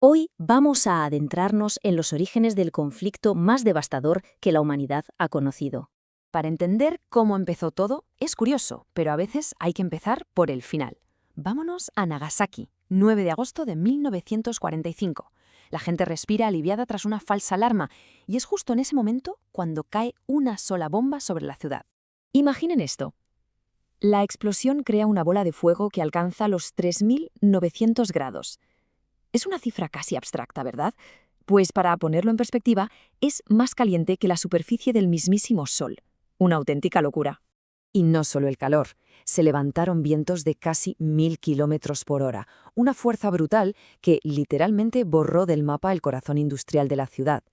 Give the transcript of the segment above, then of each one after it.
Hoy vamos a adentrarnos en los orígenes del conflicto más devastador que la humanidad ha conocido. Para entender cómo empezó todo, es curioso, pero a veces hay que empezar por el final. Vámonos a Nagasaki, 9 de agosto de 1945. La gente respira aliviada tras una falsa alarma, y es justo en ese momento cuando cae una sola bomba sobre la ciudad. Imaginen esto. La explosión crea una bola de fuego que alcanza los 3.900 grados. Es una cifra casi abstracta, ¿verdad? Pues para ponerlo en perspectiva, es más caliente que la superficie del mismísimo Sol. Una auténtica locura. Y no solo el calor. Se levantaron vientos de casi 1.000 kilómetros por hora, una fuerza brutal que literalmente borró del mapa el corazón industrial de la ciudad.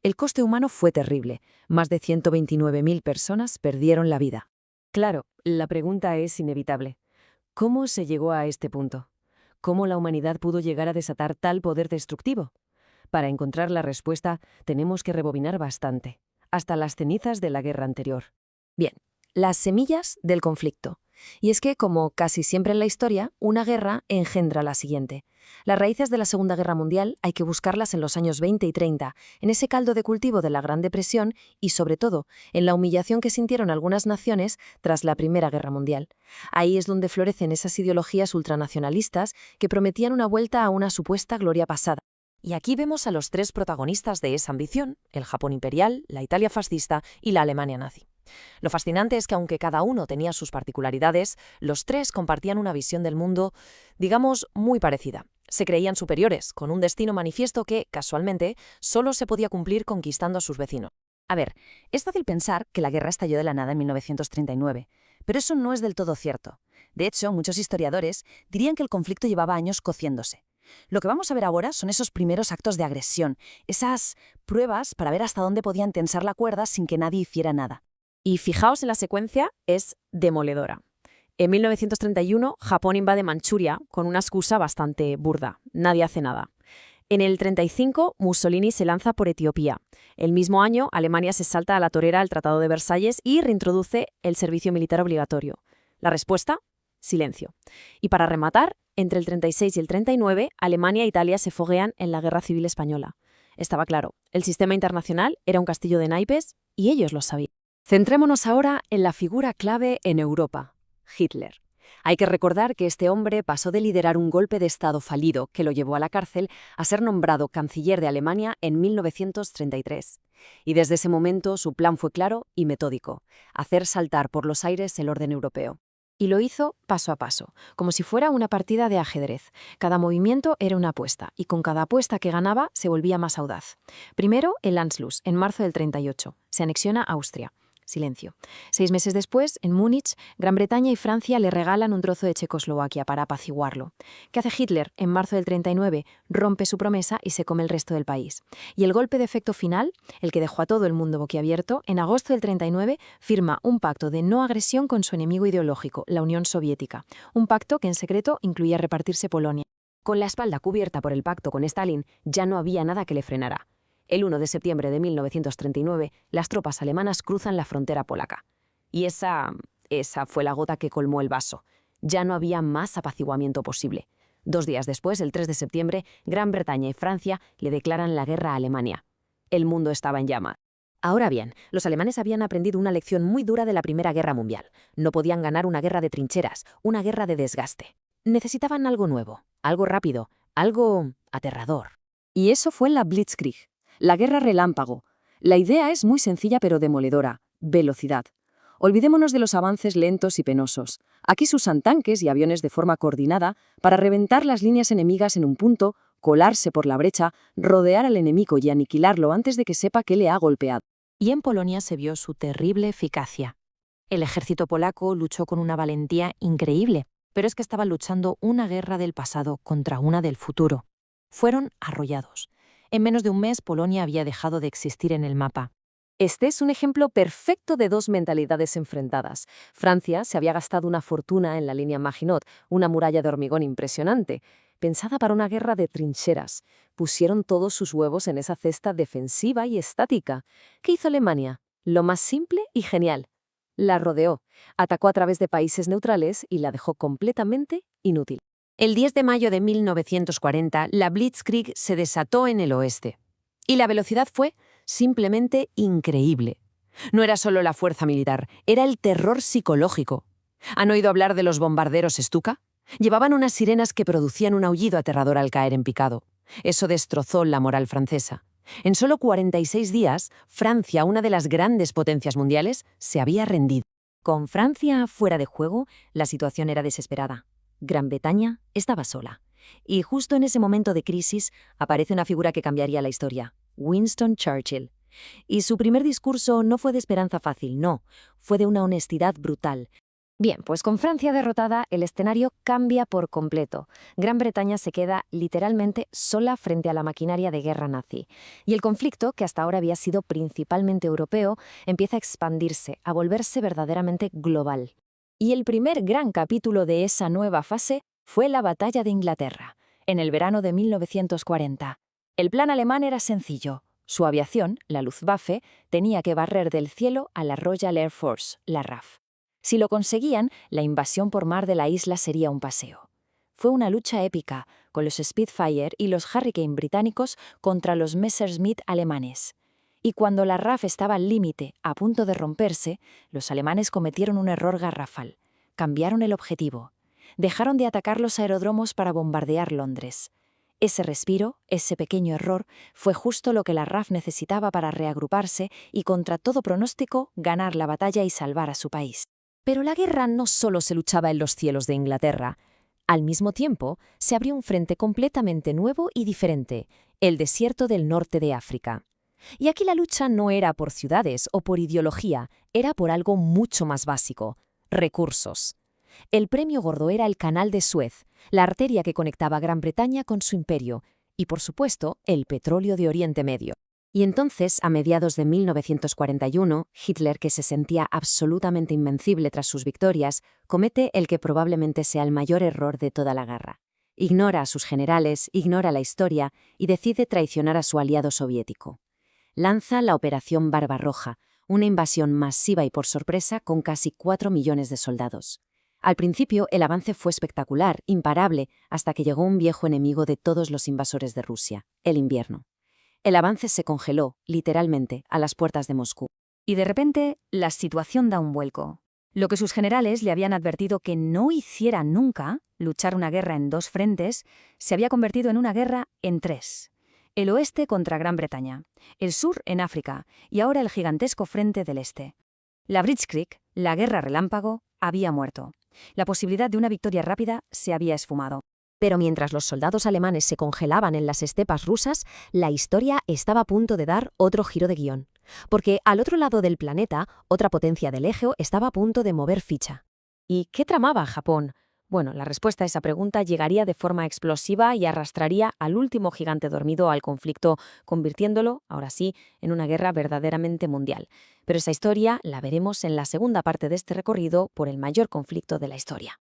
El coste humano fue terrible. Más de 129.000 personas perdieron la vida. Claro, la pregunta es inevitable. ¿Cómo se llegó a este punto? ¿Cómo la humanidad pudo llegar a desatar tal poder destructivo? Para encontrar la respuesta, tenemos que rebobinar bastante, hasta las cenizas de la guerra anterior. Bien, las semillas del conflicto. Y es que, como casi siempre en la historia, una guerra engendra la siguiente. Las raíces de la Segunda Guerra Mundial hay que buscarlas en los años 20 y 30, en ese caldo de cultivo de la Gran Depresión y, sobre todo, en la humillación que sintieron algunas naciones tras la Primera Guerra Mundial. Ahí es donde florecen esas ideologías ultranacionalistas que prometían una vuelta a una supuesta gloria pasada. Y aquí vemos a los tres protagonistas de esa ambición: el Japón imperial, la Italia fascista y la Alemania nazi. Lo fascinante es que aunque cada uno tenía sus particularidades, los tres compartían una visión del mundo, digamos, muy parecida. Se creían superiores, con un destino manifiesto que, casualmente, solo se podía cumplir conquistando a sus vecinos. A ver, es fácil pensar que la guerra estalló de la nada en 1939, pero eso no es del todo cierto. De hecho, muchos historiadores dirían que el conflicto llevaba años cociéndose. Lo que vamos a ver ahora son esos primeros actos de agresión, esas pruebas para ver hasta dónde podían tensar la cuerda sin que nadie hiciera nada. Y fijaos en la secuencia, es demoledora. En 1931, Japón invade Manchuria con una excusa bastante burda: nadie hace nada. En el 35, Mussolini se lanza por Etiopía. El mismo año, Alemania se salta a la torera al Tratado de Versalles y reintroduce el servicio militar obligatorio. La respuesta: silencio. Y para rematar, entre el 36 y el 39, Alemania e Italia se foguean en la Guerra Civil Española. Estaba claro, el sistema internacional era un castillo de naipes y ellos lo sabían. Centrémonos ahora en la figura clave en Europa: Hitler. Hay que recordar que este hombre pasó de liderar un golpe de Estado fallido que lo llevó a la cárcel a ser nombrado canciller de Alemania en 1933. Y desde ese momento su plan fue claro y metódico: hacer saltar por los aires el orden europeo. Y lo hizo paso a paso, como si fuera una partida de ajedrez. Cada movimiento era una apuesta, y con cada apuesta que ganaba se volvía más audaz. Primero, el Anschluss, en marzo del 38. Se anexiona Austria. Silencio. 6 meses después, en Múnich, Gran Bretaña y Francia le regalan un trozo de Checoslovaquia para apaciguarlo. ¿Qué hace Hitler? En marzo del 39, rompe su promesa y se come el resto del país. Y el golpe de efecto final, el que dejó a todo el mundo boquiabierto, en agosto del 39 firma un pacto de no agresión con su enemigo ideológico, la Unión Soviética. Un pacto que en secreto incluía repartirse Polonia. Con la espalda cubierta por el pacto con Stalin, ya no había nada que le frenara. El 1 de septiembre de 1939, las tropas alemanas cruzan la frontera polaca. Y esa fue la gota que colmó el vaso. Ya no había más apaciguamiento posible. 2 días después, el 3 de septiembre, Gran Bretaña y Francia le declaran la guerra a Alemania. El mundo estaba en llamas. Ahora bien, los alemanes habían aprendido una lección muy dura de la Primera Guerra Mundial. No podían ganar una guerra de trincheras, una guerra de desgaste. Necesitaban algo nuevo, algo rápido, algo aterrador. Y eso fue la Blitzkrieg. La guerra relámpago. La idea es muy sencilla pero demoledora: velocidad. Olvidémonos de los avances lentos y penosos. Aquí se usan tanques y aviones de forma coordinada para reventar las líneas enemigas en un punto, colarse por la brecha, rodear al enemigo y aniquilarlo antes de que sepa que le ha golpeado. Y en Polonia se vio su terrible eficacia. El ejército polaco luchó con una valentía increíble, pero es que estaba luchando una guerra del pasado contra una del futuro. Fueron arrollados. En menos de un mes, Polonia había dejado de existir en el mapa. Este es un ejemplo perfecto de dos mentalidades enfrentadas. Francia se había gastado una fortuna en la línea Maginot, una muralla de hormigón impresionante, pensada para una guerra de trincheras. Pusieron todos sus huevos en esa cesta defensiva y estática. ¿Qué hizo Alemania? Lo más simple y genial: la rodeó, atacó a través de países neutrales y la dejó completamente inútil. El 10 de mayo de 1940, la Blitzkrieg se desató en el oeste. Y la velocidad fue simplemente increíble. No era solo la fuerza militar, era el terror psicológico. ¿Han oído hablar de los bombarderos Stuka? Llevaban unas sirenas que producían un aullido aterrador al caer en picado. Eso destrozó la moral francesa. En solo 46 días, Francia, una de las grandes potencias mundiales, se había rendido. Con Francia fuera de juego, la situación era desesperada. Gran Bretaña estaba sola. Y justo en ese momento de crisis aparece una figura que cambiaría la historia, Winston Churchill. Y su primer discurso no fue de esperanza fácil, no, fue de una honestidad brutal. Bien, pues con Francia derrotada, el escenario cambia por completo. Gran Bretaña se queda literalmente sola frente a la maquinaria de guerra nazi. Y el conflicto, que hasta ahora había sido principalmente europeo, empieza a expandirse, a volverse verdaderamente global. Y el primer gran capítulo de esa nueva fase fue la Batalla de Inglaterra, en el verano de 1940. El plan alemán era sencillo. Su aviación, la Luftwaffe, tenía que barrer del cielo a la Royal Air Force, la RAF. Si lo conseguían, la invasión por mar de la isla sería un paseo. Fue una lucha épica, con los Spitfire y los Hurricane británicos contra los Messerschmitt alemanes. Y cuando la RAF estaba al límite, a punto de romperse, los alemanes cometieron un error garrafal. Cambiaron el objetivo. Dejaron de atacar los aeródromos para bombardear Londres. Ese respiro, ese pequeño error, fue justo lo que la RAF necesitaba para reagruparse y, contra todo pronóstico, ganar la batalla y salvar a su país. Pero la guerra no solo se luchaba en los cielos de Inglaterra. Al mismo tiempo, se abrió un frente completamente nuevo y diferente, el desierto del norte de África. Y aquí la lucha no era por ciudades o por ideología, era por algo mucho más básico: recursos. El premio gordo era el Canal de Suez, la arteria que conectaba Gran Bretaña con su imperio, y por supuesto, el petróleo de Oriente Medio. Y entonces, a mediados de 1941, Hitler, que se sentía absolutamente invencible tras sus victorias, comete el que probablemente sea el mayor error de toda la guerra. Ignora a sus generales, ignora la historia y decide traicionar a su aliado soviético. Lanza la Operación Barbarroja, una invasión masiva y por sorpresa con casi 4 millones de soldados. Al principio, el avance fue espectacular, imparable, hasta que llegó un viejo enemigo de todos los invasores de Rusia, el invierno. El avance se congeló, literalmente, a las puertas de Moscú. Y de repente, la situación da un vuelco. Lo que sus generales le habían advertido que no hiciera nunca, luchar una guerra en 2 frentes, se había convertido en una guerra en 3. El oeste contra Gran Bretaña, el sur en África y ahora el gigantesco frente del este. La Blitzkrieg, la guerra relámpago, había muerto. La posibilidad de una victoria rápida se había esfumado. Pero mientras los soldados alemanes se congelaban en las estepas rusas, la historia estaba a punto de dar otro giro de guión. Porque al otro lado del planeta, otra potencia del Egeo estaba a punto de mover ficha. ¿Y qué tramaba Japón? Bueno, la respuesta a esa pregunta llegaría de forma explosiva y arrastraría al último gigante dormido al conflicto, convirtiéndolo, ahora sí, en una guerra verdaderamente mundial. Pero esa historia la veremos en la segunda parte de este recorrido por el mayor conflicto de la historia.